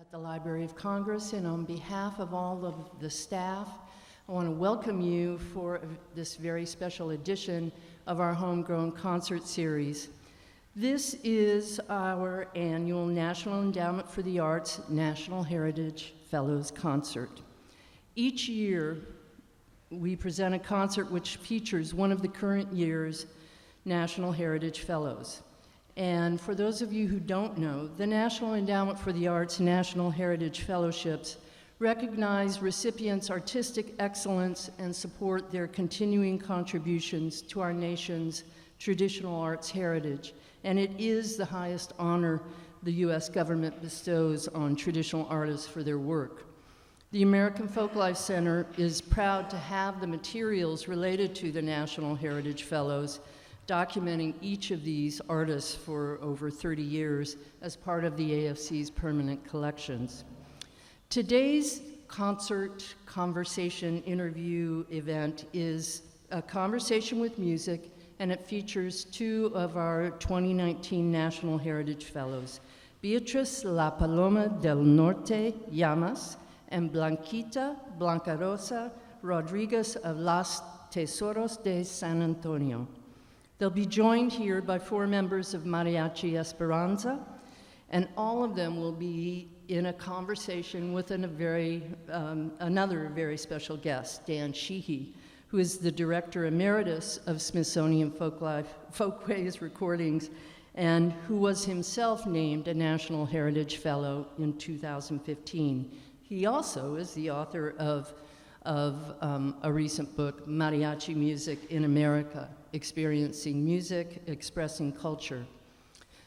at the Library of Congress, and on behalf of all of the staff, I want to welcome you for this very special edition of our Homegrown Concert Series. This is our annual National Endowment for the Arts National Heritage Fellows Concert. Each year, we present a concert which features one of the current year's National Heritage Fellows. And for those of you who don't know, the National Endowment for the Arts National Heritage Fellowships recognize recipients' artistic excellence and support their continuing contributions to our nation's traditional arts heritage. And it is the highest honor the U.S. government bestows on traditional artists for their work. The American Folklife Center is proud to have the materials related to the National Heritage Fellows, documenting each of these artists for over 30 years as part of the AFC's permanent collections. Today's concert conversation interview event is a conversation with music, and it features two of our 2019 National Heritage Fellows, Beatriz La Paloma del Norte, Llamas, and Blanquita, Blanca Rosa, Rodriguez of Las Tesoros de San Antonio. They'll be joined here by four members of Mariachi Esperanza, and all of them will be in a conversation with another very special guest, Dan Sheehy, who is the Director Emeritus of Smithsonian Folkways Recordings, and who was himself named a National Heritage Fellow in 2015. He also is the author of a recent book, Mariachi Music in America, Experiencing Music, Expressing Culture.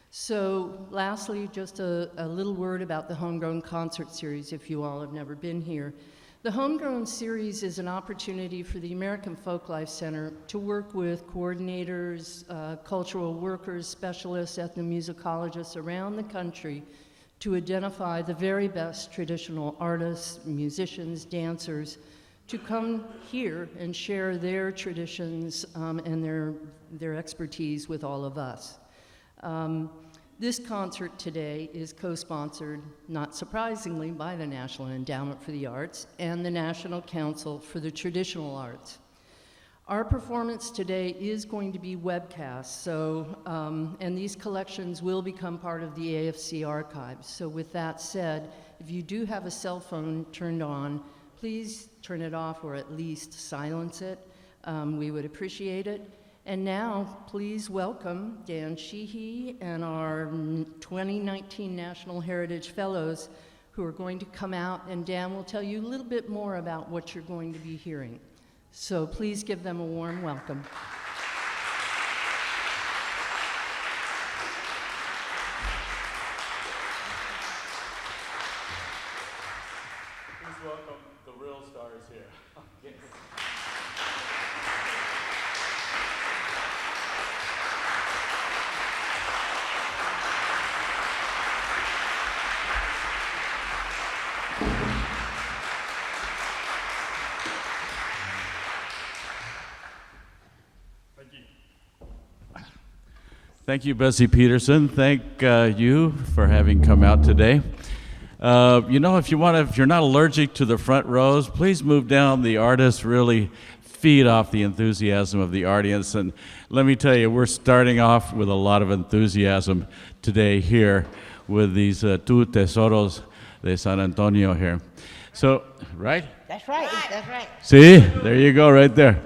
So lastly, just a little word about the Homegrown Concert Series, if you all have never been here. The Homegrown Series is an opportunity for the American Folklife Center to work with coordinators, cultural workers, specialists, ethnomusicologists around the country to identify the very best traditional artists, musicians, dancers, to come here and share their traditions and their expertise with all of us. This concert today is co-sponsored, not surprisingly, by the National Endowment for the Arts and the National Council for the Traditional Arts. Our performance today is going to be webcast, and these collections will become part of the AFC archives. So with that said, if you do have a cell phone turned on, please turn it off or at least silence it. We would appreciate it. And now, please welcome Dan Sheehy and our 2019 National Heritage Fellows who are going to come out, and Dan will tell you a little bit more about what you're going to be hearing. So please give them a warm welcome. Please welcome the real stars here. Yes. Thank you, Bessie Peterson. Thank you for having come out today. If you're not allergic to the front rows, please move down. The artists really feed off the enthusiasm of the audience. And let me tell you, we're starting off with a lot of enthusiasm today here with these two Tesoros de San Antonio here. So, right? That's right, that's right. See, there you go, right there.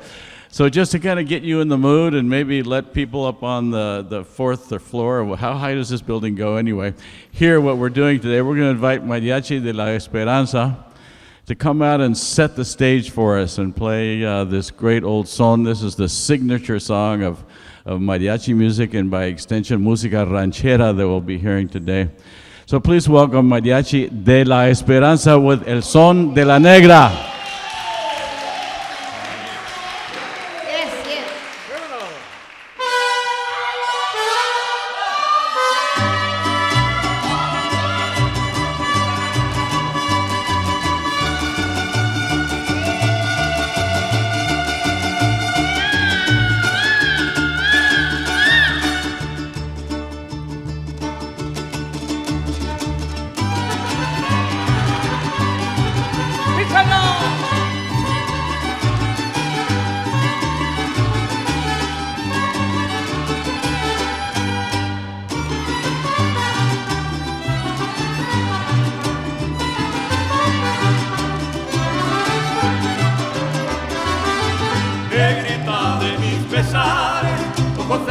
So just to kind of get you in the mood and maybe let people up on the fourth floor, how high does this building go anyway? Here, what we're doing today, we're going to invite Mariachi de la Esperanza to come out and set the stage for us and play this great old song. This is the signature song of mariachi music and by extension, música ranchera that we'll be hearing today. So please welcome Mariachi de la Esperanza with El Son de la Negra.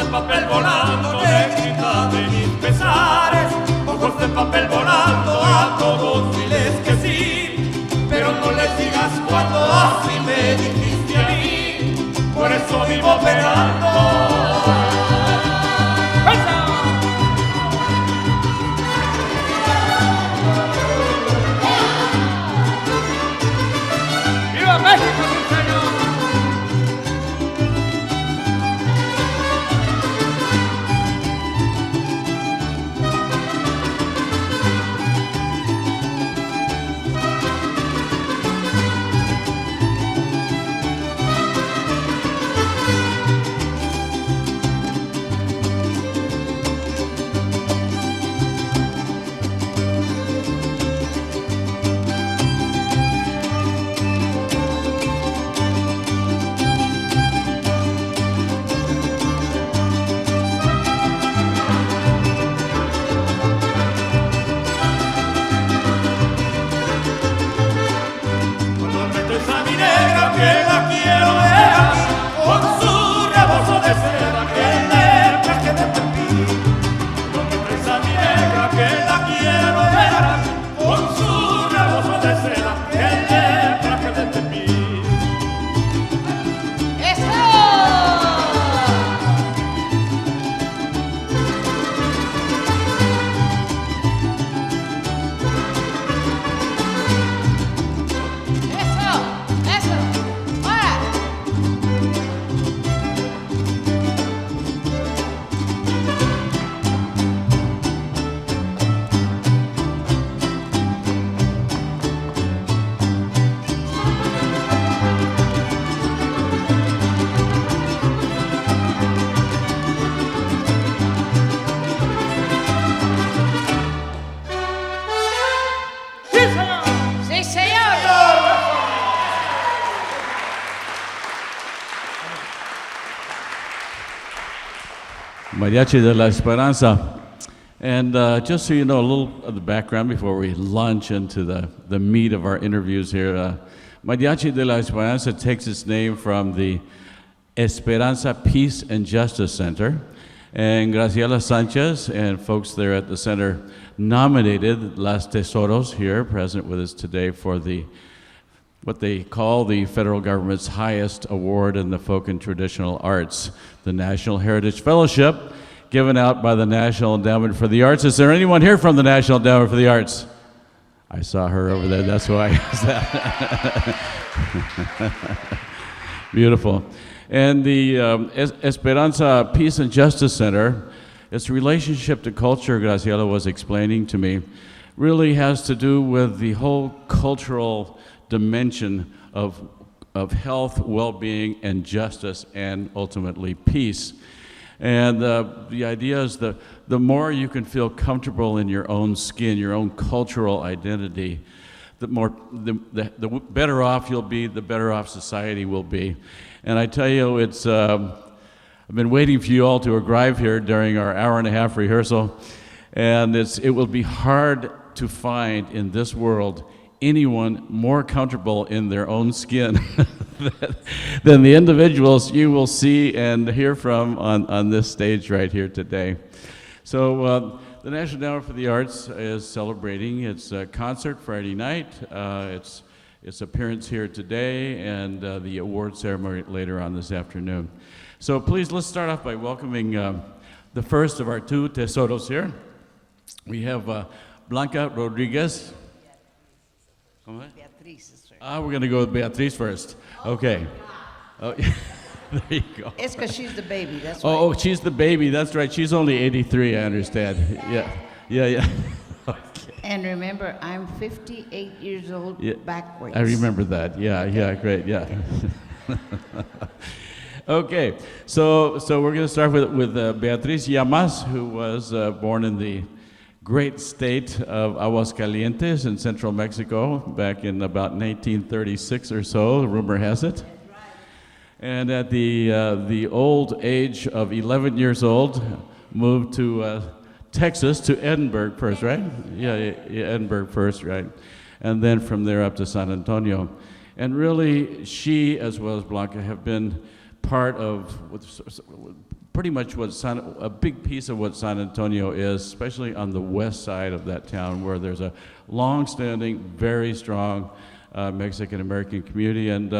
de papel volando, negrita de mis pesares, ojos de papel volando, a todos diles que sí, pero no les digas cuando así me dijiste a mí, por eso vivo penando. ¡Viva México, mi señor! Mariachi de la Esperanza. And just so you know a little of the background before we launch into the meat of our interviews here, Mariachi de la Esperanza takes its name from the Esperanza Peace and Justice Center. And Graciela Sanchez and folks there at the center nominated Las Tesoros here, present with us today, for what they call the federal government's highest award in the folk and traditional arts, the National Heritage Fellowship, given out by the National Endowment for the Arts. Is there anyone here from the National Endowment for the Arts? I saw her over there, that's why I asked that. Beautiful. And the Esperanza Peace and Justice Center, its relationship to culture, Graciela was explaining to me, really has to do with the whole cultural dimension of health, well-being, and justice, and ultimately peace. And the idea is the more you can feel comfortable in your own skin, your own cultural identity, the better off you'll be, the better off society will be. And I tell you, it's I've been waiting for you all to arrive here during our hour-and-a-half rehearsal, and it will be hard to find in this world anyone more comfortable in their own skin than the individuals you will see and hear from on this stage right here today. So the National Endowment for the Arts is celebrating its concert Friday night, its appearance here today, and the award ceremony later on this afternoon. So please, let's start off by welcoming the first of our two tesoros here. We have Blanca Rodriguez. Beatriz. We're going to go with Beatriz first. Okay. Oh, there you go. It's because she's the baby, that's why. Oh, she's the baby. That's right. She's only 83, I understand. Yeah. Okay. And remember, I'm 58 years old backwards. I remember that. Yeah, great, yeah. Okay, so we're going to start with Beatriz Llamas, who was born in the great state of Aguascalientes in central Mexico back in about 1936 or so, rumor has it. And at the old age of 11 years old, moved to Texas, to Edinburgh first, right? Yeah, Edinburgh first, right? And then from there up to San Antonio. And really, she, as well as Blanca, have been part of pretty much a big piece of what San Antonio is, especially on the west side of that town, where there's a long-standing, very strong Mexican-American community. And,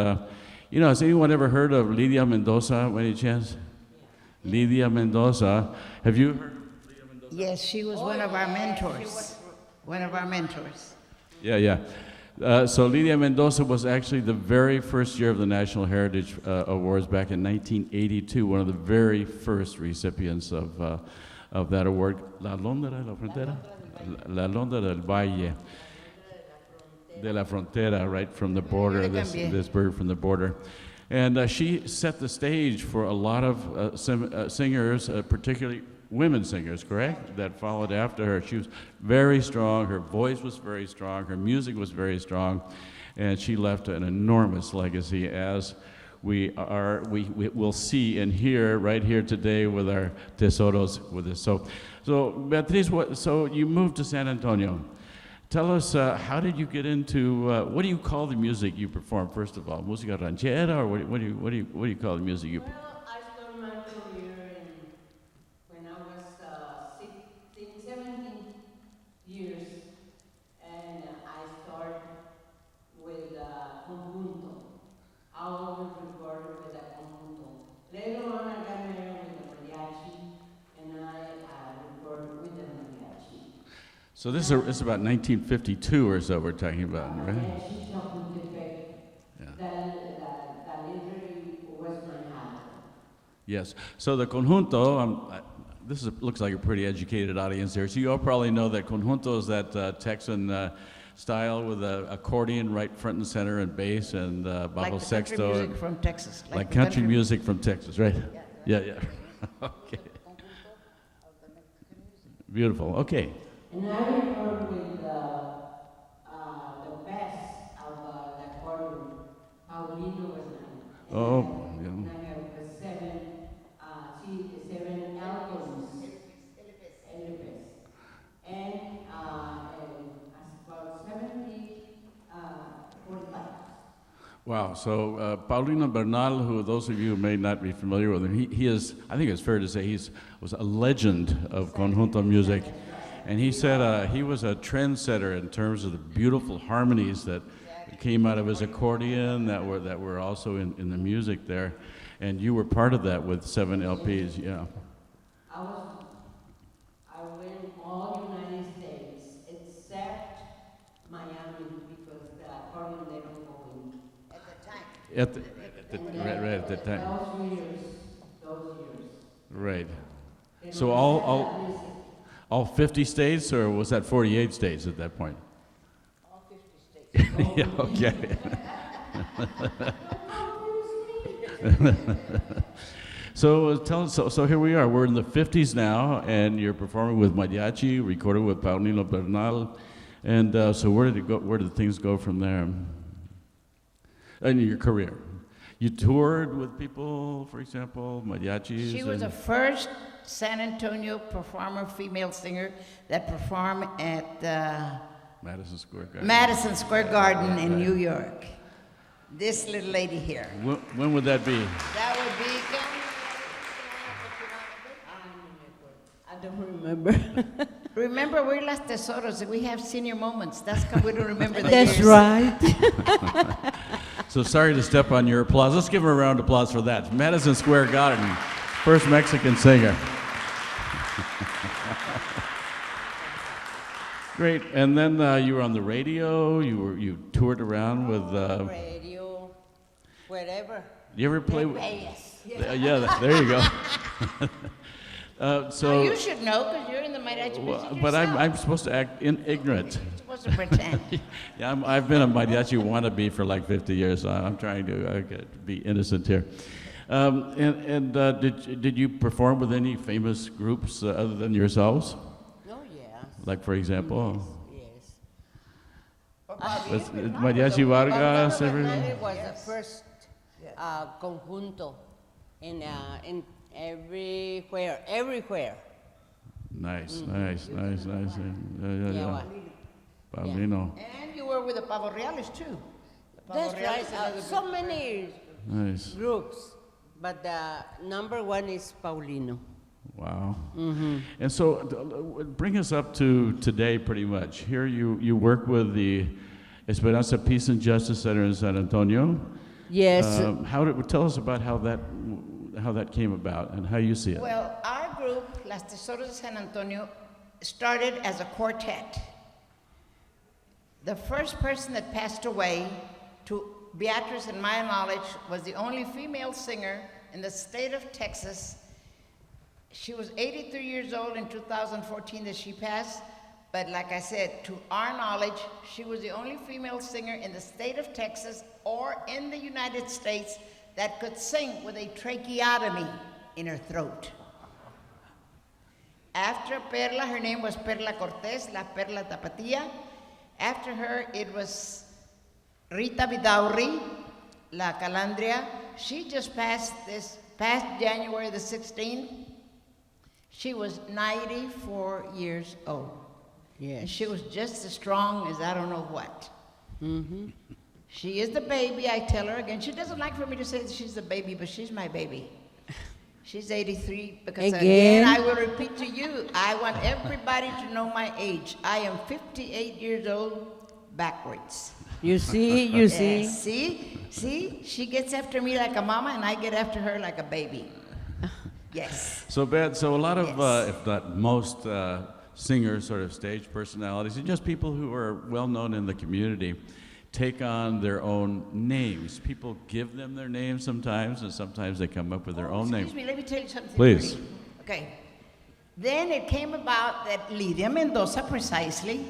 has anyone ever heard of Lydia Mendoza, by any chance? Lydia Mendoza. Have you heard of Lydia Mendoza? Yes, she was one of our mentors. One of our mentors. Yeah. So Lydia Mendoza was actually the very first year of the National Heritage Awards back in 1982, one of the very first recipients of that award. La Londra de la Frontera? La Londra del Valle. De la Frontera, right from the border, this bird from the border. And she set the stage for a lot of singers, particularly women singers, correct? That followed after her. She was very strong, her voice was very strong, her music was very strong, and she left an enormous legacy, as we'll see and hear right here today with our Tesoros with us. So Beatriz, so you moved to San Antonio. Tell us, how did you get into, what do you call the music you perform, first of all? Música ranchera, or what do you call the music you perform? Well, I started my career when I was 17 years, and I started with conjunto. I always recorded with a conjunto. Later on, I got married with a mariachi, and I recorded with the mariachi. So this is about 1952 or so we're talking about, right? Yes. So the conjunto, looks like a pretty educated audience here. So you all probably know that conjunto is that Texan style with an accordion right front and center and bass and bajo Like the sexto. country music from Texas. Like country music from Texas, right? Yeah. Okay. Beautiful. Okay. And I record with the best of the accordion. Paulino was nine. Oh, yeah. And I have seven albums. And about 70 45. Wow. So Paulino Bernal, who those of you who may not be familiar with him, he is, I think it's fair to say, was a legend of conjunto music. And he said he was a trendsetter in terms of the beautiful harmonies that came out of his accordion that were also in the music there. And you were part of that with 7 LPs, yeah. I went all United States except Miami because the accordion they don't go in. At the time. Right at the time. Those years. Right. So all 50 states, or was that 48 states at that point? All 50 states. Yeah, okay. So tell us. So here we are. We're in the 50s now, and you're performing with mariachi, recorded with Paulino Bernal, and so where did it go? Where did things go from there? In your career, you toured with people, for example, mariachis. She was the first San Antonio performer, female singer, that performed at Madison Square Garden. Madison Square Garden in New York. This little lady here. When would that be? That would be. I don't remember. Remember, we're Las Tesoros. We have senior moments. That's because we don't remember the That's years. right. So sorry to step on your applause. Let's give her a round of applause for that. Madison Square Garden, first Mexican singer. Great. And then you were on the radio. You toured around with. Radio, wherever. You ever play? Yes. There you go. So you should know because you're in the mariachi music but yourself. I'm supposed to act ignorant. You're supposed to pretend. Yeah, I've been a mariachi wannabe for like 50 years, so I'm trying to be innocent here. Did you perform with any famous groups other than yourselves? Oh, yeah. Like, for example, Yes. was Mariachi Vargas? It was the first conjunto in everywhere. Nice. Yeah. well, Paulino. And you were with the Pavo Reales too. The Pavo That's Reales right. is So many Nice. groups, But the number one is Paulino. Wow. And so bring us up to today pretty much. Here you work with the Esperanza Peace and Justice Center in San Antonio. Yes. Tell us about how that came about and how you see it. Well, our group, Las Tesoros de San Antonio, started as a quartet. The first person that passed away, to Beatriz and my knowledge, was the only female singer in the state of Texas. She was 83 years old in 2014 that she passed, but like I said, to our knowledge, she was the only female singer in the state of Texas or in the United States that could sing with a tracheotomy in her throat. After Perla, her name was Perla Cortez, la Perla Tapatia. After her, it was Rita Vidaurri, la Calandria. She just passed this past January the 16th. She was 94 years old. Yes. And she was just as strong as I don't know what. She is the baby, I tell her again. She doesn't like for me to say that she's the baby, but she's my baby. She's 83, because again, I will repeat to you, I want everybody to know my age. I am 58 years old backwards. You see, you see. See, she gets after me like a mama, and I get after her like a baby. Yes. So a lot of, Yes. if not most, singers, sort of stage personalities, and just people who are well known in the community, take on their own names. People give them their names sometimes, and sometimes they come up with their own names. Excuse me, let me tell you something. Please. Pretty. Okay. Then it came about that Lydia Mendoza, precisely,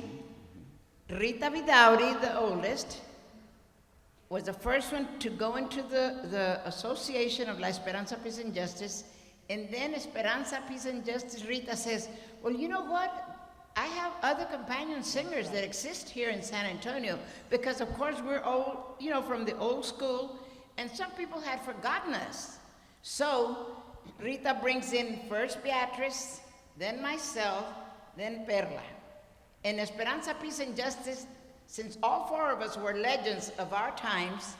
Rita Vidaurri, the oldest, was the first one to go into the Association of La Esperanza Peace and Justice. And then Esperanza Peace and Justice, Rita says, well, you know what? I have other companion singers that exist here in San Antonio, because of course we're old, from the old school, and some people had forgotten us. So Rita brings in first Beatriz, then myself, then Perla. And Esperanza Peace and Justice, since all four of us were legends of our times,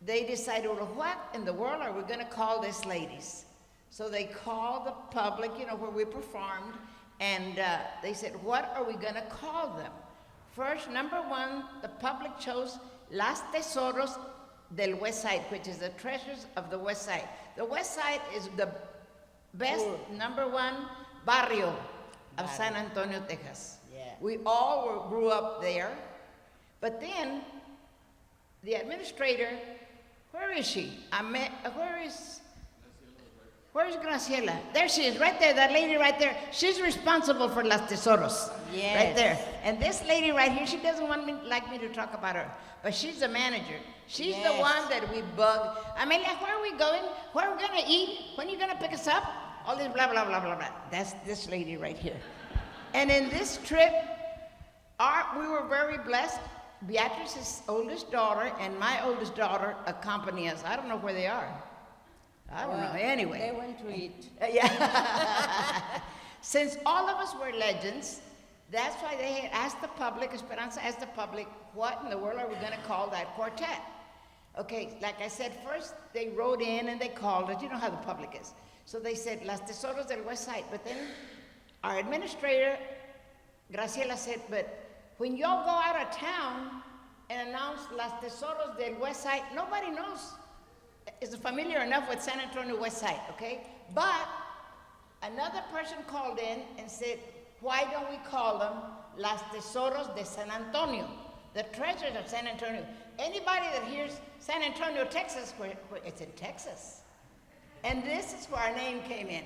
they decided, well, what in the world are we going to call these ladies? So they called the public, where we performed, and they said, what are we going to call them? First, number one, the public chose Las Tesoros del West Side, which is the treasures of the West Side. The West Side is the best, number one barrio of San Antonio, Texas. Yeah. We all grew up there. But then, the administrator, where is she? Where's Graciela? There she is, right there, that lady right there. She's responsible for Las Tesoros. Yes. Right there. And this lady right here, she doesn't like me to talk about her, but she's the manager. She's the Yes. one that we bug. Amelia, where are we going? Where are we going to eat? When are you going to pick us up? All this blah, blah, blah, blah, blah. That's this lady right here. And in this trip, we were very blessed. Beatrice's oldest daughter and my oldest daughter accompany us. I don't know where they are. I don't know. Anyway. They went to eat. Yeah. Since all of us were legends, that's why they had asked the public, Esperanza asked the public, what in the world are we going to call that quartet? Okay, like I said, first they wrote in and they called it. You know how the public is. So they said, Las Tesoros del West Side. But then our administrator, Graciela, said, but when y'all go out of town and announce Las Tesoros del West Side, nobody knows. Is familiar enough with San Antonio West Side, okay? But another person called in and said, why don't we call them Las Tesoros de San Antonio, the treasures of San Antonio? Anybody that hears San Antonio, Texas, where it's in Texas. And this is where our name came in.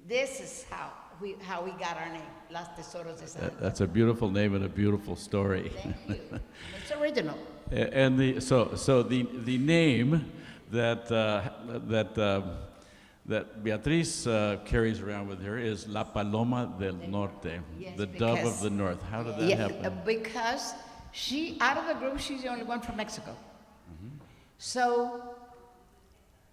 This is how we got our name, Las Tesoros de San Antonio. That's a beautiful name and a beautiful story. Thank you. It's original. And the name that Beatriz carries around with her is La Paloma del Norte, Yes, the dove of because- the north. How did that happen? Because out of the group, she's the only one from Mexico. So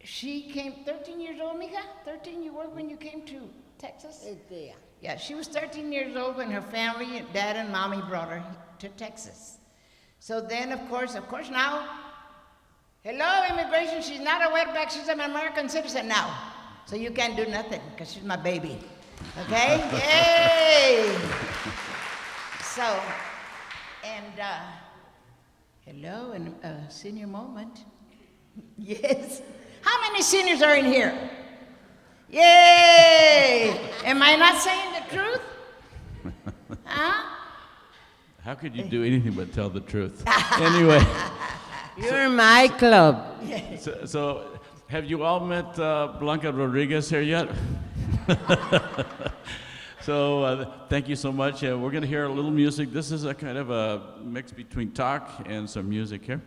she came 13 years old, mija? 13 you were when you came to Texas? Yeah. Yeah, she was 13 years old when her family, dad and mommy, brought her to Texas. So then, of course now, Hello, immigration. She's not a wetback. She's an American citizen now. So you can't do nothing because she's my baby. Okay? Yay! So, and hello, and a senior moment. Yes. How many seniors are in here? Yay! Am I not saying the truth? Huh? How could you do anything but tell the truth? Anyway, You're my club. so have you all met Blanca Rodriguez here yet? So thank you so much. We're going to hear a little music. This is a kind of a mix between talk and some music here.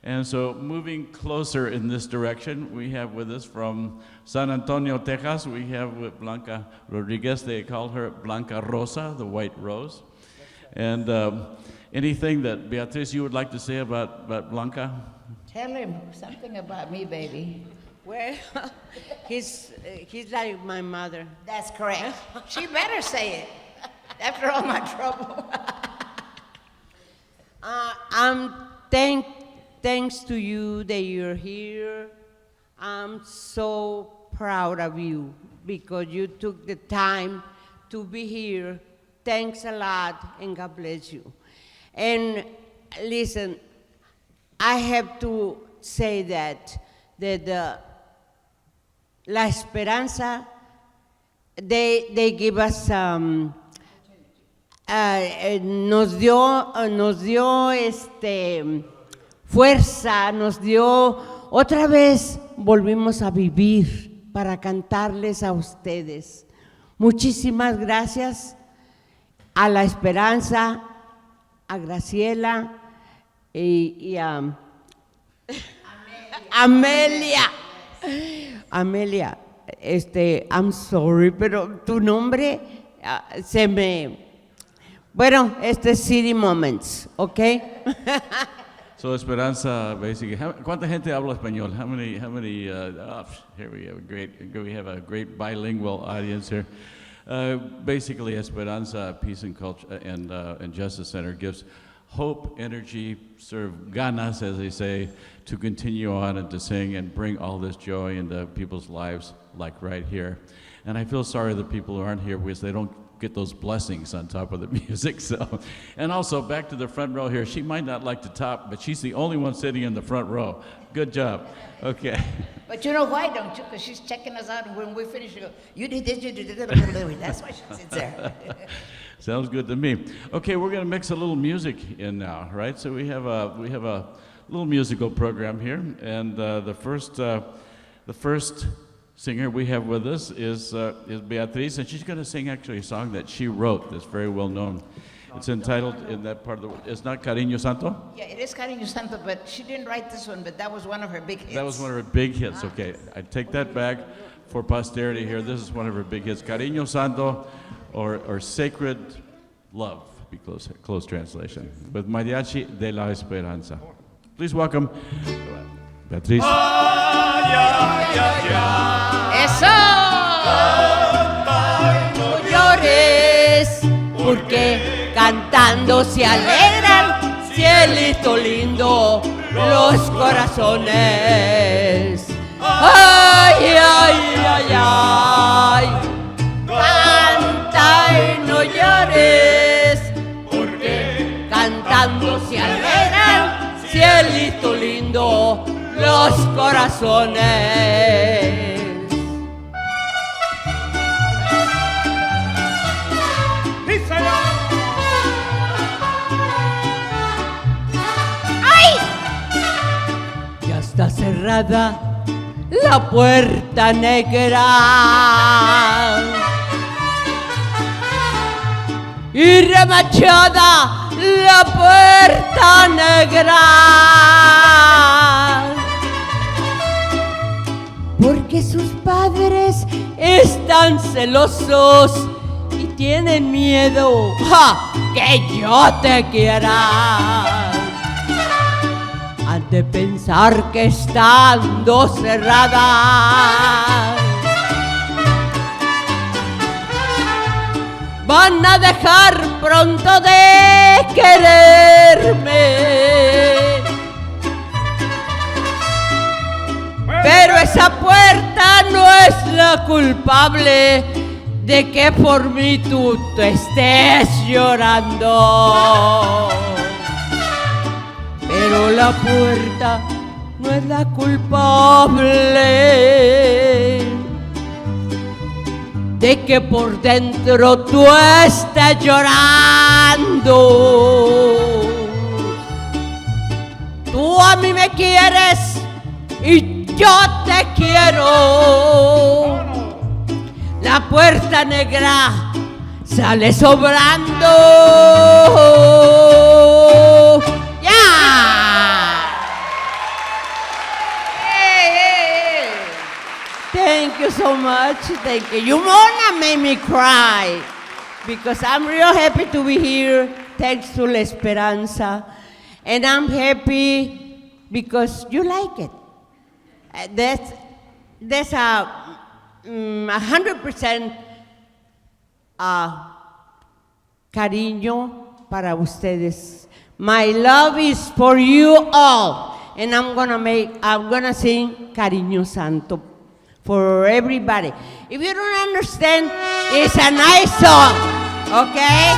And so moving closer in this direction, we have with us from San Antonio, Texas, we have with Blanca Rodriguez. They call her Blanca Rosa, the white rose. And anything that, Beatriz, you would like to say about Blanca? Tell him something about me, baby. Well, he's like my mother. That's correct. She better say it after all my trouble. Thanks to you that you're here. I'm so proud of you because you took the time to be here. Thanks a lot, and God bless you. And listen, I have to say that La Esperanza, they give us, nos dio fuerza, nos dio, otra vez volvimos a vivir para cantarles a ustedes. Muchísimas gracias a La Esperanza, a Graciela y a Amelia. Amelia, I'm sorry, pero tu nombre se me... Bueno, City Moments, ¿ok? So Esperanza, basically, ¿cuánta gente habla español? How many? Here we have a great bilingual audience here. Basically, Esperanza Peace and Culture and Justice Center gives hope, energy, sort of ganas, as they say, to continue on and to sing and bring all this joy into people's lives, like right here. And I feel sorry that people who aren't here because they don't get those blessings on top of the music. So, and also back to the front row here. She might not like to top, but she's the only one sitting in the front row. Good job. Okay. But you know why, don't you? Because she's checking us out, and when we finish, she goes, you did this, you did that. That's why she sits there. Sounds good to me. Okay, we're going to mix a little music in now, right? So we have a little musical program here, and the first singer we have with us is Beatriz, and she's going to sing actually a song that she wrote that's very well known. It's entitled in that part of the. It's not Cariño Santo. Yeah, it is Cariño Santo, but she didn't write this one. But that was one of her big hits. That was one of her big hits. Okay, I take that back for posterity here. This is one of her big hits, Cariño Santo, or Sacred Love, be close translation, with Mariachi de la Esperanza. Please welcome Beatriz. ¡Eso! No llores, porque cantando se alegran, cielito lindo, los corazones. Ay, ay, ay, ay. Canta y no llores, porque cantando se alegran, cielito lindo, los corazones. ¡Ay! Ya está cerrada la puerta negra y remachada la puerta negra, porque sus padres están celosos y tienen miedo que yo te quiera. Han de pensar que estando cerrada van a dejar pronto de quererme. esa puerta no es la culpable de que por mí tú te estés llorando. Pero la puerta no es la culpable de que por dentro tú estés llorando. Tú a mí me quieres y yo te quiero. La puerta negra sale sobrando. Thank you so much. Thank you. You wanna make me cry because I'm real happy to be here. Thanks to La Esperanza. And I'm happy because you like it. There's a 100% cariño para ustedes. My love is for you all. And I'm gonna sing Cariño Santo for everybody. If you don't understand, it's a nice song, okay?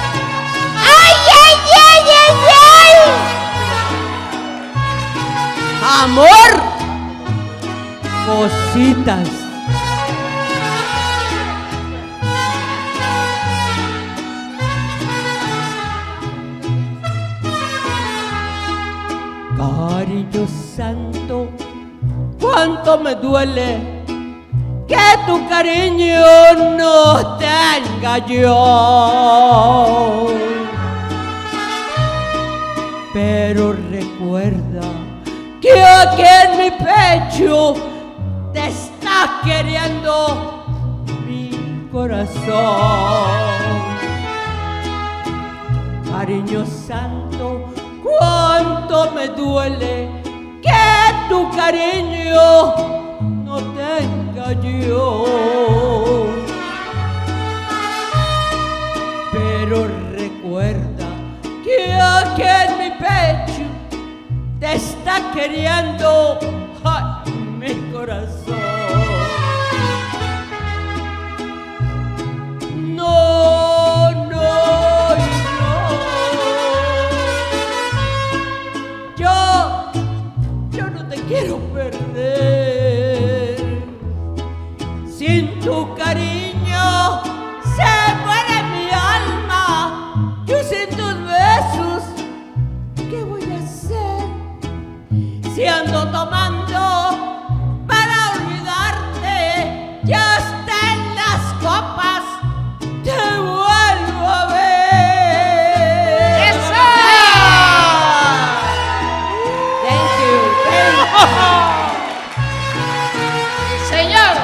Ay, ay, ay, ay, ay. Amor, cositas. Cariño santo, cuánto me duele que tu cariño no tenga yo. Pero recuerda que aquí en mi pecho te está queriendo mi corazón. Cariño santo, cuánto me duele que tu cariño no tenga yo. Pero recuerda que aquí en mi pecho te está queriendo, ay, mi corazón. No, no y no. Yo no te quiero perder. Sin tu cariño se muere mi alma. Yo sin tus besos, ¿qué voy a hacer? Si ando tomando para olvidarte, ya está en las copas, te vuelvo a ver. ¡Eso! Thank you. Señor.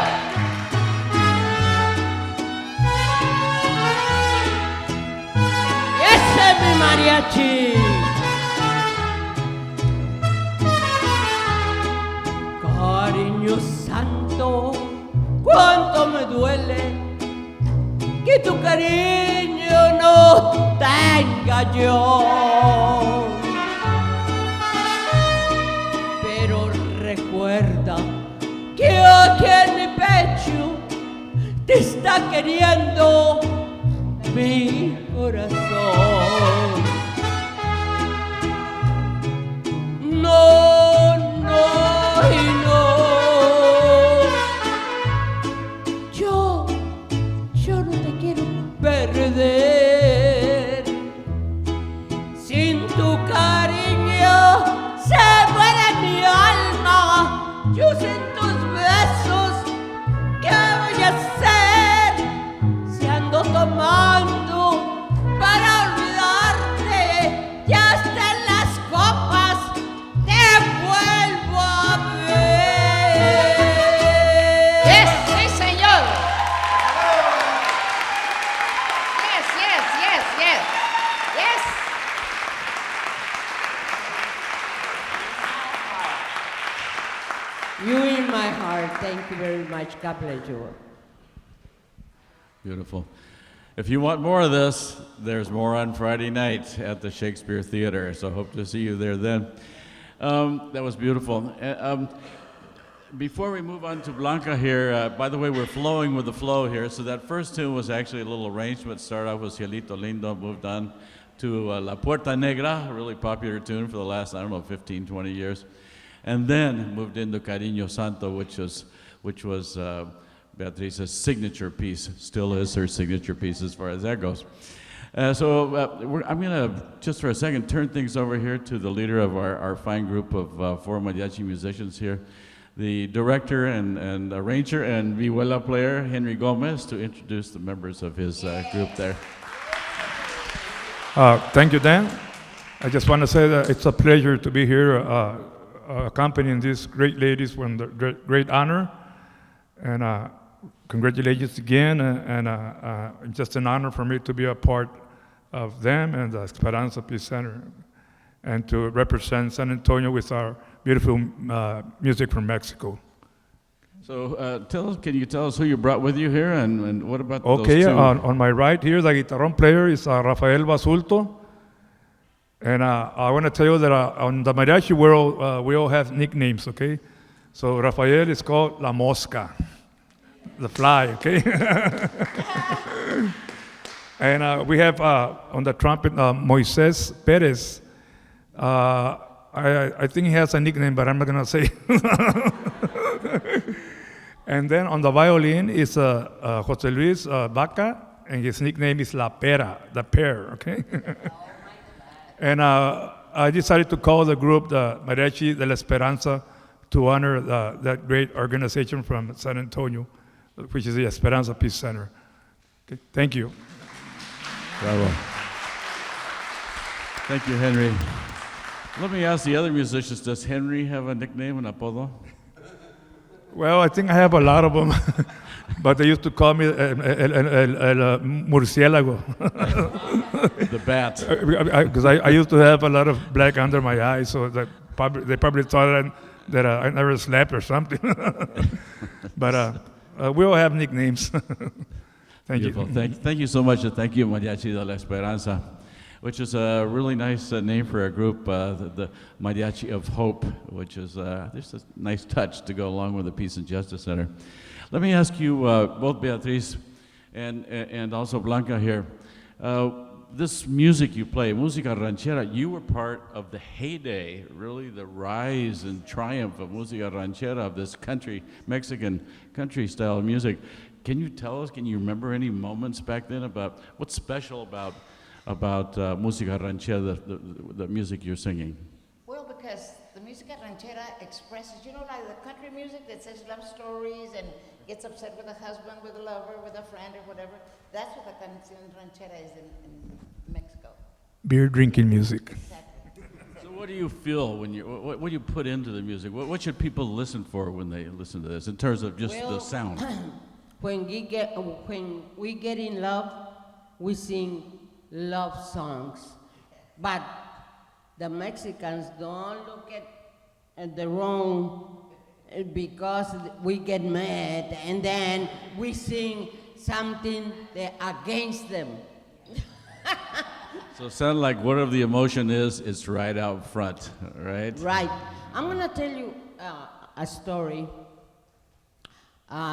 Y ese es mi mariachi. Cariño santo, cuánto me duele que tu cariño no tenga yo. Pero recuerda que aquí en mi pecho te está queriendo mi corazón. No, no y no. Yo no te quiero perder. Sin tu cariño se muere mi alma. Yo sin tus besos, ¿qué voy a hacer? Si ando tomando para olvidarte, ya está en las copas, te vuelvo a ver. Yes, sí, señor. Yes, yes, yes, yes. Yes. You in my heart. Thank you very much. God bless you. Beautiful. If you want more of this, there's more on Friday night at the Shakespeare Theater, so hope to see you there then. That was beautiful. Before we move on to Blanca here, by the way, we're flowing with the flow here. So that first tune was actually a little arrangement. Started off with Cielito Lindo, moved on to La Puerta Negra, a really popular tune for the last, 15, 20 years. And then moved into Cariño Santo, which was Beatriz's signature piece, still is her signature piece as far as that goes. I'm going to, just for a second, turn things over here to the leader of our fine group of four mariachi musicians here, the director and arranger and vihuela player, Henry Gomez, to introduce the members of his group there. Thank you, Dan. I just want to say that it's a pleasure to be here accompanying these great ladies from the great honor. And congratulations again. And just an honor for me to be a part of them and the Esperanza Peace Center, and to represent San Antonio with our beautiful music from Mexico. So can you tell us who you brought with you here, and what about Okay, those two? on my right here, the guitarron player is Rafael Basulto. And I want to tell you that on the mariachi world, we all have nicknames, okay? So Rafael is called La Mosca, the fly, okay? And we have on the trumpet, Moises Perez. I think he has a nickname, but I'm not going to say. And then on the violin is Jose Luis Baca, and his nickname is La Pera, the pear, okay? And I decided to call the group the Mariachi de la Esperanza to honor that great organization from San Antonio, which is the Esperanza Peace Center. Okay, thank you. Bravo. Thank you, Henry. Let me ask the other musicians, does Henry have a nickname, an apodo? Well, I think I have a lot of them, but they used to call me el murciélago. The bat. Because I used to have a lot of black under my eyes, so they probably thought that I never slept or something. But we all have nicknames. Thank Beautiful. you. Thank you so much, and thank you, Mariachi de la Esperanza, which is a really nice name for a group, the Mariachi of Hope, which is just a nice touch to go along with the Peace and Justice Center. Let me ask you, both Beatriz and also Blanca here, this music you play, música ranchera, you were part of the heyday, really the rise and triumph of música ranchera, of this country, Mexican country-style music. Can you tell us, can you remember any moments back then about what's special about música ranchera, the music you're singing? Well, because the música ranchera expresses, like the country music that says love stories and gets upset with a husband, with a lover, with a friend, or whatever. That's what the canción ranchera is in Mexico. Beer drinking music. Exactly. So what do you feel when what do you put into the music? What should people listen for when they listen to this in terms of just the sound? When we get in love, we sing love songs. But the Mexicans don't look at the wrong, because we get mad and then we sing something against them. So it sounds like whatever the emotion is, it's right out front, right? Right. I'm going to tell you a story.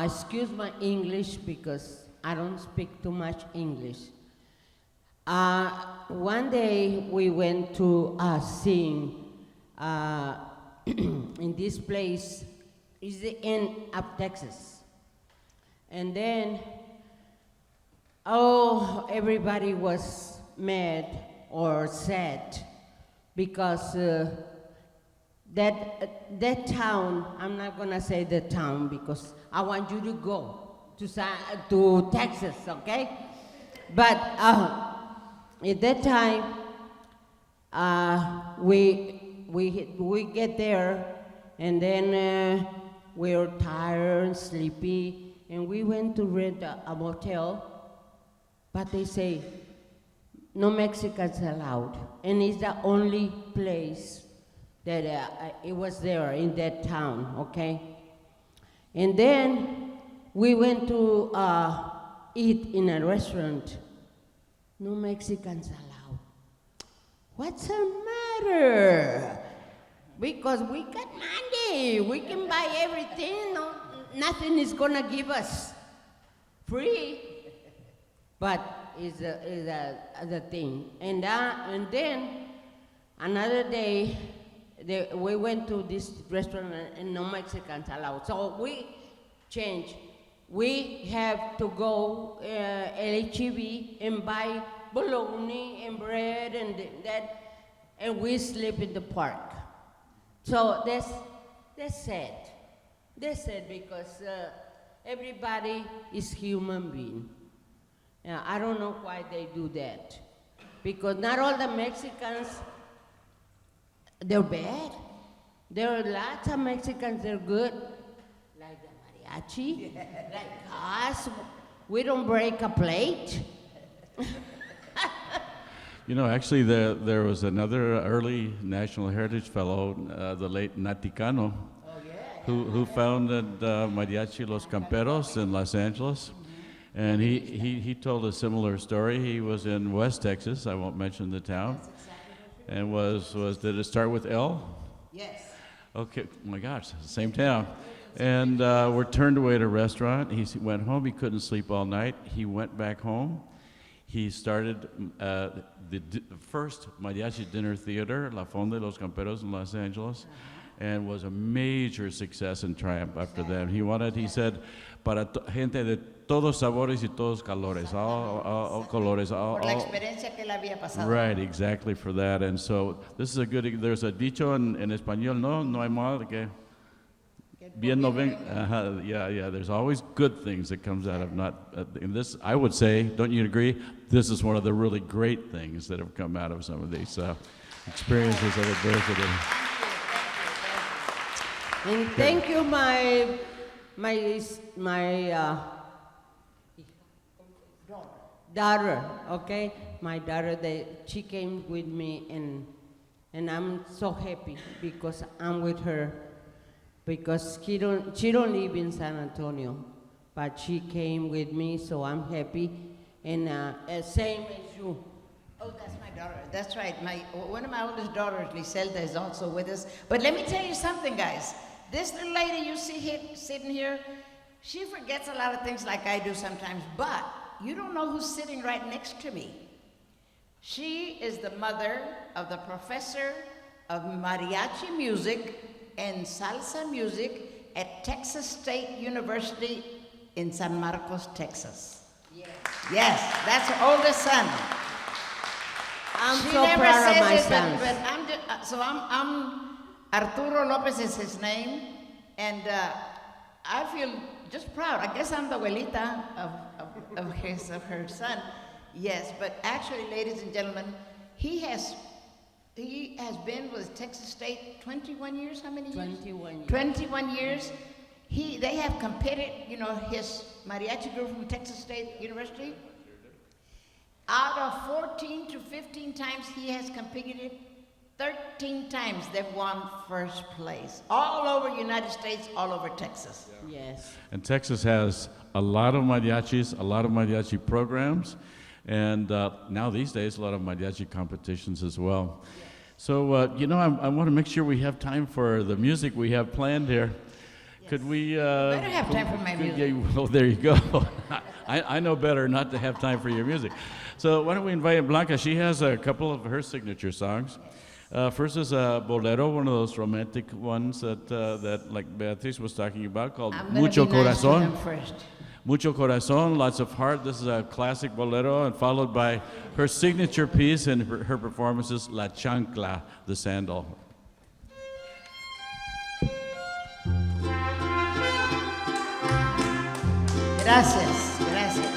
Excuse my English because I don't speak too much English. One day we went to sing in this place, it's the end of Texas. And then, everybody was mad or sad because that town, I'm not gonna say the town because I want you to go to Texas, okay? But at that time, we get there, and then we were tired and sleepy, and we went to rent a motel, but they say, no Mexicans allowed, and it's the only place that it was there in that town, okay? And then we went to eat in a restaurant. No Mexicans allowed. What's the matter? Because we got money. free. We can buy everything. No, nothing is gonna give us free. But is the thing. And then another day, we went to this restaurant and no Mexicans allowed. So we changed. We have to go LHEB and buy bologna and bread and that, and we sleep in the park. So that's sad. That's sad because everybody is human being. I don't know why they do that. Because not all the Mexicans, they're bad. There are lots of Mexicans that are good, like the mariachi, like us. We don't break a plate. You know, actually, there was another early National Heritage Fellow, the late Naticano, who founded Mariachi Los Camperos in Los Angeles. And he told a similar story. He was in West Texas, I won't mention the town. And did it start with L? Yes. Okay, oh my gosh, same town. And we're turned away at a restaurant. He went home, he couldn't sleep all night. He went back home. He started the first mariachi dinner theater, La Fonda de los Camperos in Los Angeles, and was a major success and triumph after that. He said, para gente de todos sabores y todos colores, all colores. Por la experiencia que él había pasado. Right, exactly for that. And so this is there's a dicho en español, no hay mal que bien no ven. Yeah, there's always good things that comes out of not, in this, I would say, don't you agree? This is one of the really great things that have come out of some of these experiences of adversity. And thank you, my daughter, okay? My daughter, she came with me, and I'm so happy because I'm with her. Because she don't live in San Antonio, but she came with me, so I'm happy. And same as you. Oh, that's my daughter. That's right. One of my oldest daughters, Liselda, is also with us. But let me tell you something, guys. This little lady you see here, sitting here, she forgets a lot of things like I do sometimes, but you don't know who's sitting right next to me. She is the mother of the professor of mariachi music and salsa music at Texas State University in San Marcos, Texas. Yes, that's her oldest son. I'm She so never proud of says my it, sons. I'm Arturo Lopez is his name, and I feel just proud. I guess I'm the abuelita of her son. Yes, but actually, ladies and gentlemen, he has been with Texas State 21 years. How many years? 21 years. 21 years. They have competed. You know, his mariachi group from Texas State University. Out of 14 to 15 times he has competed, 13 times they've won first place. All over United States, all over Texas. Yes. And Texas has a lot of mariachis, a lot of mariachi programs, and now these days, a lot of mariachi competitions as well. So, I want to make sure we have time for the music we have planned here. Yes. Could we... better have time for my music. Well, there you go. I know better not to have time for your music. So why don't we invite Blanca? She has a couple of her signature songs. First is a bolero, one of those romantic ones that like Beatriz was talking about, called Mucho Corazón. Mucho Corazón, lots of heart. This is a classic bolero, and followed by her signature piece and her performances, La Chancla, the sandal. Gracias, gracias.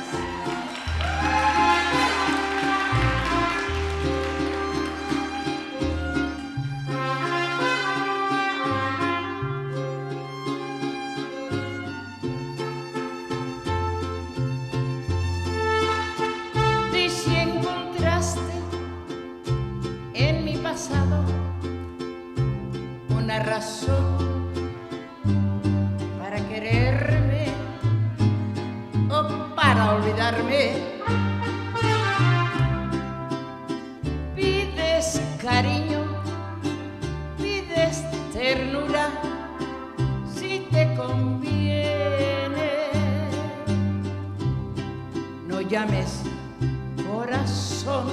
Si encontraste en mi pasado una razón para quererme o para olvidarme, pides cariño, pides ternura, te conviene. No llames corazón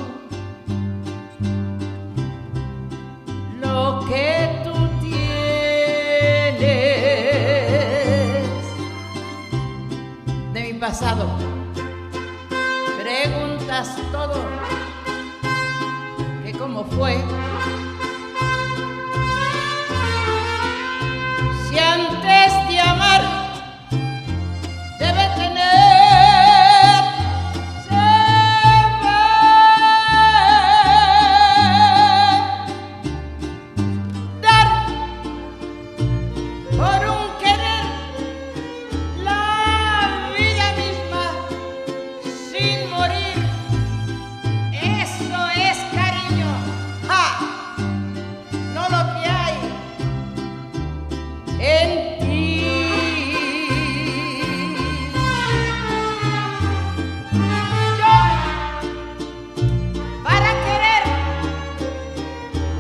lo que tú tienes. De mi pasado preguntas todo, que cómo fue. Si antes de amar debe tener, dar por un querer la vida misma sin morir. Eso es cariño. ¡Ja! No lo que hay en ti. Yo, para querer,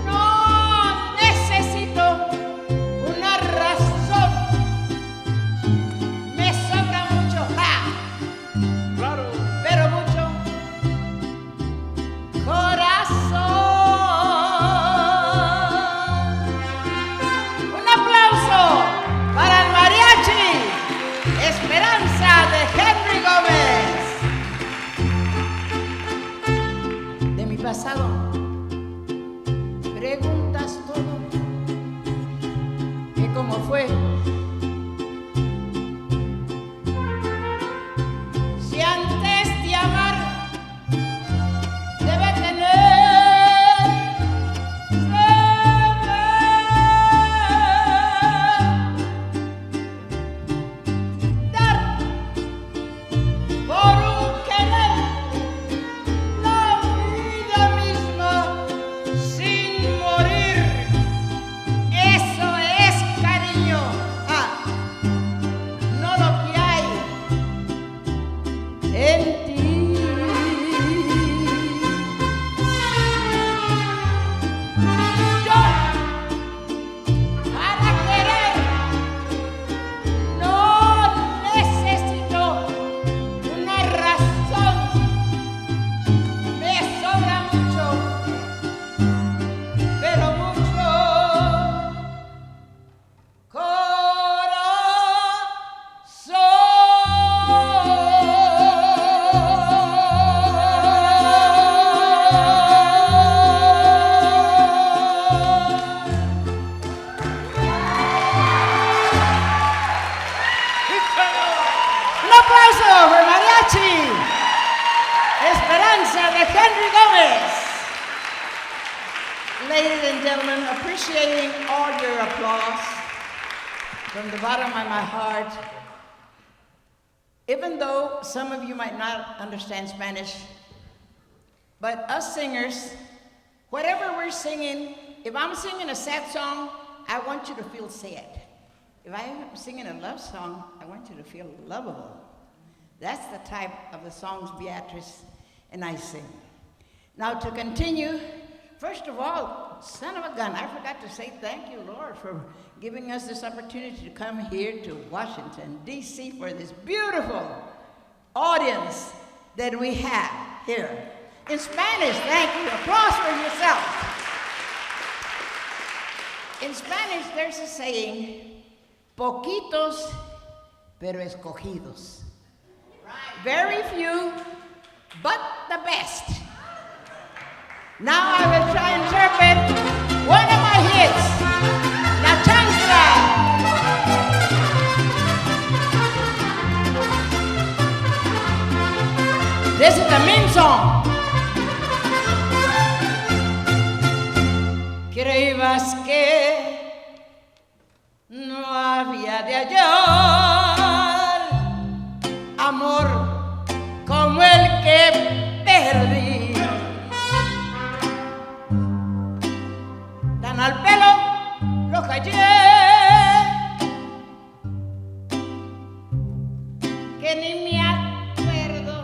no necesito una razón. Me sobra mucho, ¡ja! Claro. Pero mucho corazón. Un aplauso para el mariachi Esperanza de Henry Gómez. De mi pasado preguntas todo, que cómo fue. Si antes de amar debe tener, dar por un querer la vida misma sin morir. Eso es cariño. Ah, no lo que hay en ti. Yo, para querer, no necesito una razón. Me sobra mucho, pero mucho Un aplauso para mariachi Esperanza de Henry Gómez. Ladies and gentlemen, appreciating all your applause from the bottom of my heart. Even though some of you might not understand Spanish, but us singers, whatever we're singing, if I'm singing a sad song, I want you to feel sad. If I'm singing a love song, I want you to feel lovable. That's the type of the songs Beatriz and I sing. Now to continue, first of all, son of a gun, I forgot to say thank you, Lord, for giving us this opportunity to come here to Washington, D.C. for this beautiful audience that we have here. In Spanish, thank you. Applause for yourself. In Spanish, there's a saying, poquitos, pero escogidos. Very few, but the best. Now I will try and interpret one of my hits, La Chancla. This is the main song. Creías que no había de hallar amor como el que perdí. Tan al pelo lo callé que ni me acuerdo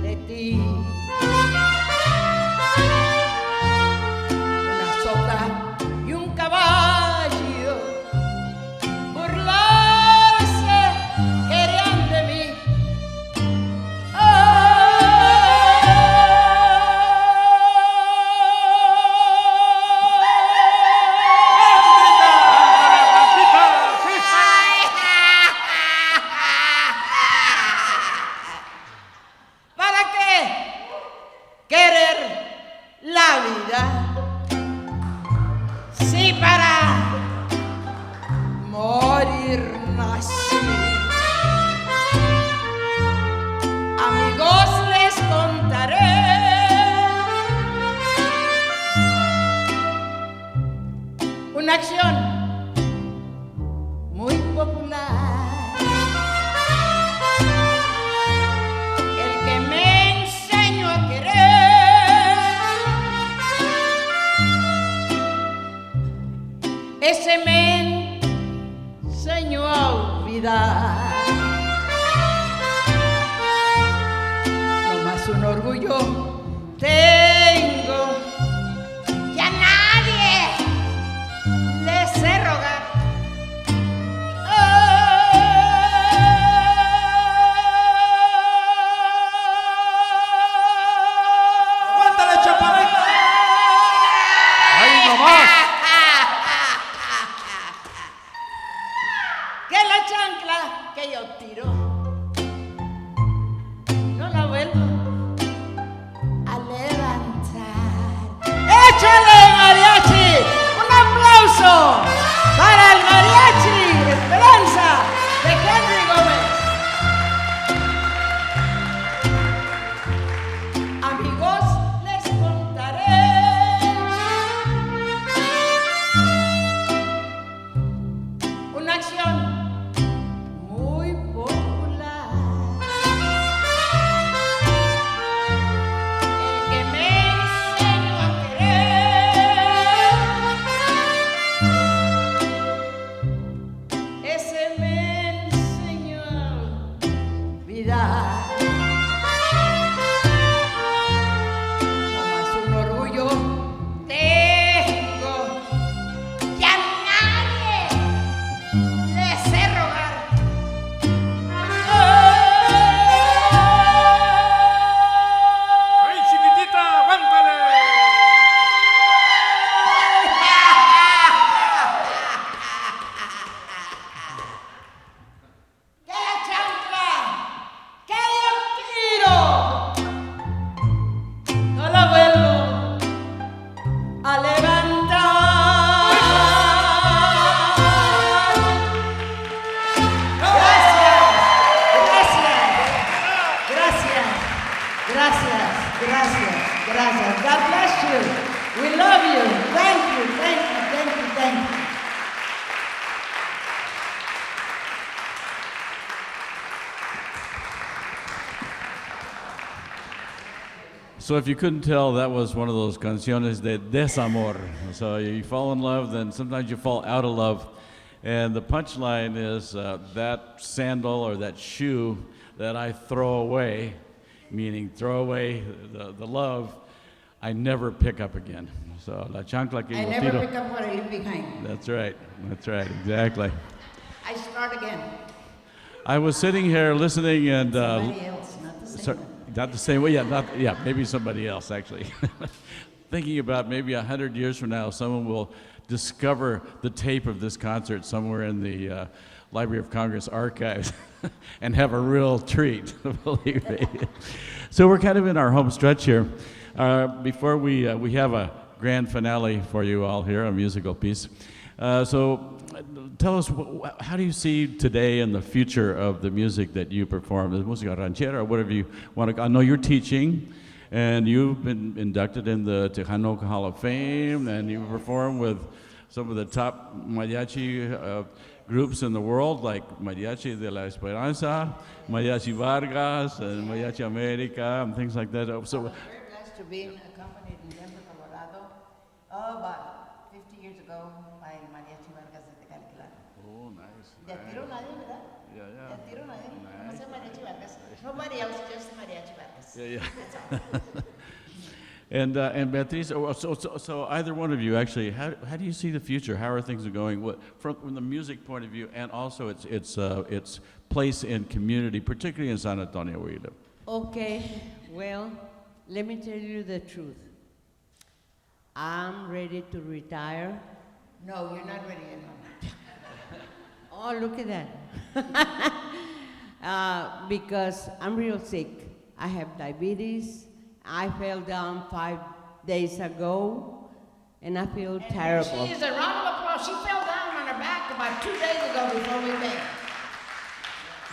de ti. Una soga y un caballo burlando morir nací. Amigos, les contaré una acción muy popular. El que me enseñó a querer, ese me enseñó a olvidar. No más un orgullo tengo, que a nadie le sé rogar. ¡Aguántale, chaparrita! ¡Ahí nomás! Que la chancla que yo tiro no la vuelvo a levantar. ¡Échale, mariachi! ¡Un aplauso para el mariachi Esperanza de Henry Gómez! Amigos, les contaré una acción muy popular. El que me enseñó a querer, ese me enseñó a olvidar. No más un orgullo tengo, que a nadie le sé rogar. ¡Ay, chiquitita, aguántale! ¡Que la chancla que yo tiro no la vuelvo a levantar! Gracias, gracias, gracias, gracias, gracias. God bless you. We love you. Thank you, thank you, thank you, thank you. So if you couldn't tell, that was one of those canciones de desamor. So you fall in love, then sometimes you fall out of love. And the punchline is that sandal or that shoe that I throw away, meaning throw away the love, I never pick up again. So la chancla que I yo never tiro. pick up what I leave behind. That's right, exactly. I start again. I was sitting here listening and Somebody else, not the same sorry, one. not the same way. Yeah, maybe somebody else actually. Thinking about maybe 100 years from now, someone will discover the tape of this concert somewhere in the Library of Congress archives and have a real treat, believe me. So we're kind of in our home stretch here. Before we have a grand finale for you all here, a musical piece. So tell us, how do you see today and the future of the music that you perform, the música ranchera, or whatever you want to, I know you're teaching, and you've been inducted in the Tejana Hall of Fame, and you perform with some of the top mariachi groups in the world, like Mariachi de la Esperanza, Mariachi Vargas, and Mariachi America, and things like that. So, I'm very blessed to be accompanied in Denver, Colorado, about 50 years ago by Mariachi Vargas de Calandria. oh, nice. De tiro nadie, ¿verdad? Yeah, De yeah. tiro nadie. No sé Mariachi Vargas. Nobody else, just Mariachi Vargas. Yeah. And Beatriz, so either one of you actually, how do you see the future? How are things going? What, from the music point of view, and also its place in community, particularly in San Antonio where you live? Okay, well, let me tell you the truth. I'm ready to retire. No, you're not ready yet. Oh, look at that. Because I'm real sick. I have diabetes. I fell down 5 days ago, and I feel terrible. She is a round of applause. She fell down on her back about 2 days ago before we came.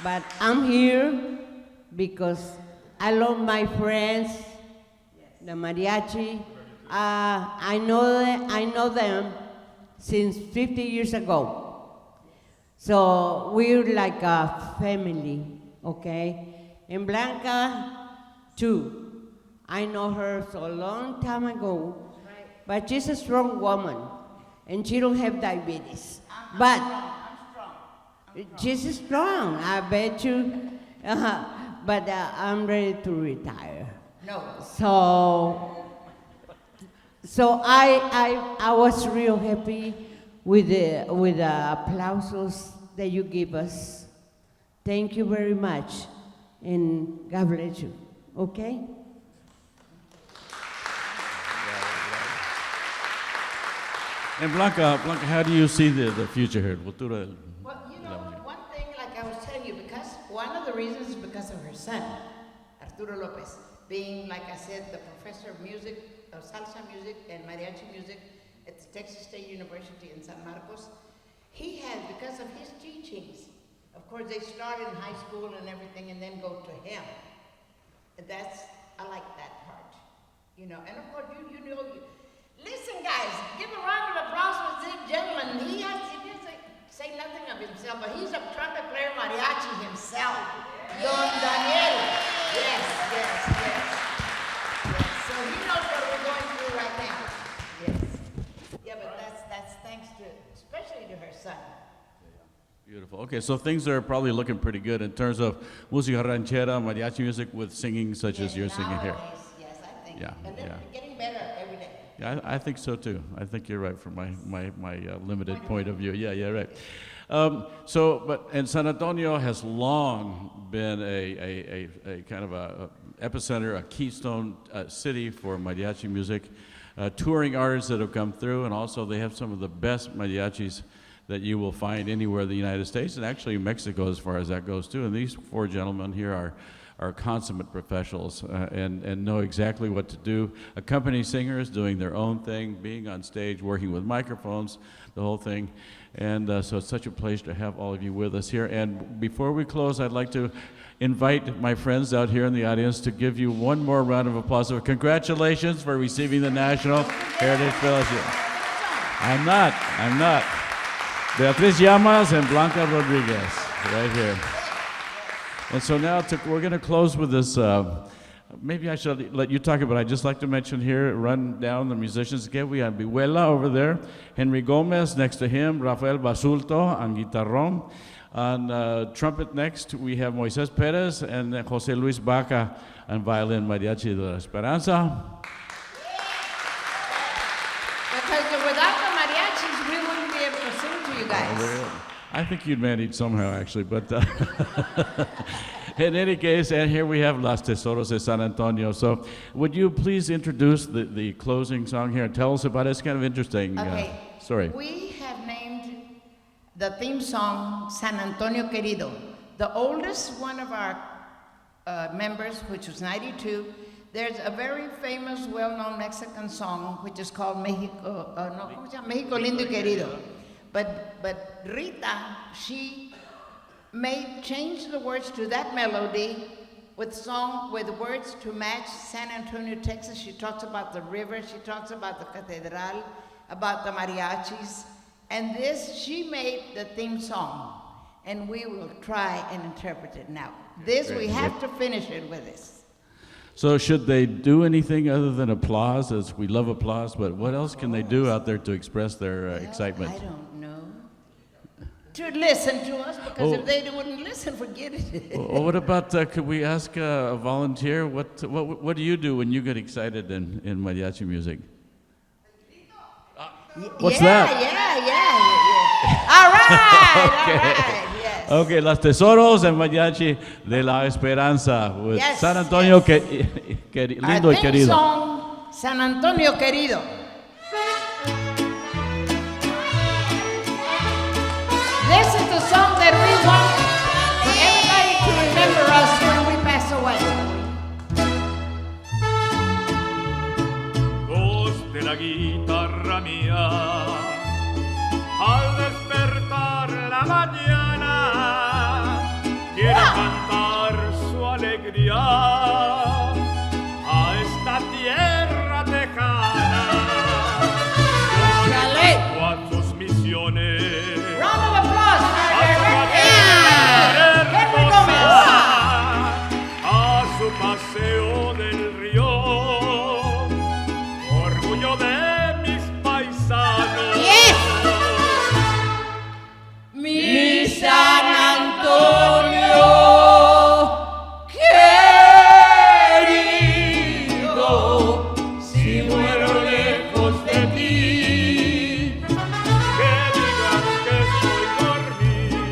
But I'm here because I love my friends, the mariachi. I know them since 50 years ago. So we're like a family, okay? And Blanca, too. I know her so a long time ago, but she's a strong woman, and she don't have diabetes. But she's strong, I bet you. But I'm ready to retire. No. So I was real happy with the applausos that you give us. Thank you very much, and God bless you. Okay? And Blanca, how do you see the future here? Well, you know, one thing, like I was telling you, because one of the reasons is because of her son, Arturo Lopez, being, like I said, the professor of music, of salsa music and mariachi music at the Texas State University in San Marcos. He has, because of his teachings, of course, they start in high school and everything and then go to him. And I like that part, you know. And of course, you know, listen, guys, give a round of applause for this gentleman. He didn't say nothing of himself, but he's a trumpet player mariachi himself. Don Daniel. Yes. So he knows what we're going through right now. Yes. Yeah, but that's thanks to, especially to her son. Beautiful. Okay, so things are probably looking pretty good in terms of música ranchera, mariachi music with singing such as you're singing here. Yes, I think. Yeah, And then yeah. getting better every day. Yeah, I think so too. I think you're right from my limited point of view. Yeah, right. And San Antonio has long been a kind of a epicenter, a keystone city for mariachi music. Touring artists that have come through, and also they have some of the best mariachis that you will find anywhere in the United States, and actually Mexico as far as that goes too. And these four gentlemen here are consummate professionals and know exactly what to do. Accompanying singers, doing their own thing, being on stage, working with microphones, the whole thing. And so it's such a pleasure to have all of you with us here. And before we close, I'd like to invite my friends out here in the audience to give you one more round of applause. So congratulations for receiving the National Heritage Fellowship. I'm not. Beatriz Llamas and Blanca Rodriguez, right here. And so now we're going to close with this. Maybe I should let you talk about it. I'd just like to mention here, run down the musicians again. We have Bihuela over there, Henry Gomez next to him, Rafael Basulto on guitarrón. On trumpet next, we have Moises Perez and Jose Luis Baca on violin, Mariachi de la Esperanza. Because without the mariachis, we wouldn't be able to sing to you guys. I think you'd manage somehow, actually, but in any case, and here we have Las Tesoros de San Antonio. So would you please introduce the closing song here and tell us about it? It's kind of interesting. Okay. Story. We have named the theme song San Antonio Querido. The oldest one of our members, which was 92, there's a very famous, well-known Mexican song which is called Mexico Lindo y Querido. But Rita, she changed the words to that melody with words to match San Antonio, Texas. She talks about the river, she talks about the cathedral, about the mariachis. And she made the theme song, and we will try and interpret it now. We have to finish it with this. So should they do anything other than applause, as we love applause, but what else can they do out there to express their excitement? I don't know. To listen to us, because if they wouldn't listen, forget it. Well, what about, could we ask a volunteer, what do you do when you get excited in mariachi music? What's that? Yeah. All right, yes. Okay, Las Tesoros and Mariachi de la Esperanza with San Antonio Lindo y Our theme Querido. song, San Antonio Querido. This is the song that we want for everybody to remember us when we pass away. Voz de la guitarra mía, al despertar la mañana quiere cantar su alegría a esta tierra tejana. Yo a sus misiones. Round of applause. A su paseo del río, orgullo de mis paisanos. Mi San Antonio querido, si muero lejos de ti, Que digan que estoy dormido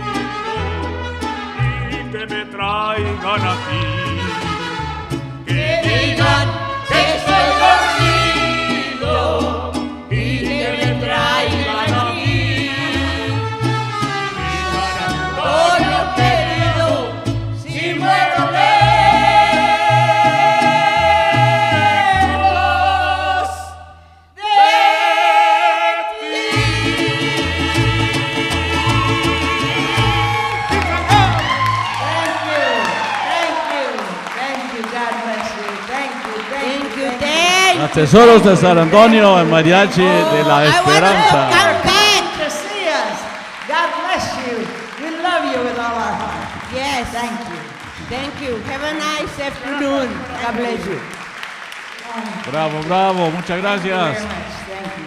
y que me traigan a ti. que digan que estoy dormido y que me traigan a mí. Antonio querido, si muero lejos de ti. Thank you. God bless you. Thank you. Las Tesoros de San Antonio, el mariachi de la Esperanza. Come to see us. God bless you. We love you with all our heart. Yes, Thank you. thank you. Have a nice afternoon. God bless you. Bravo, bravo, muchas Thank you gracias. very much. Thank you.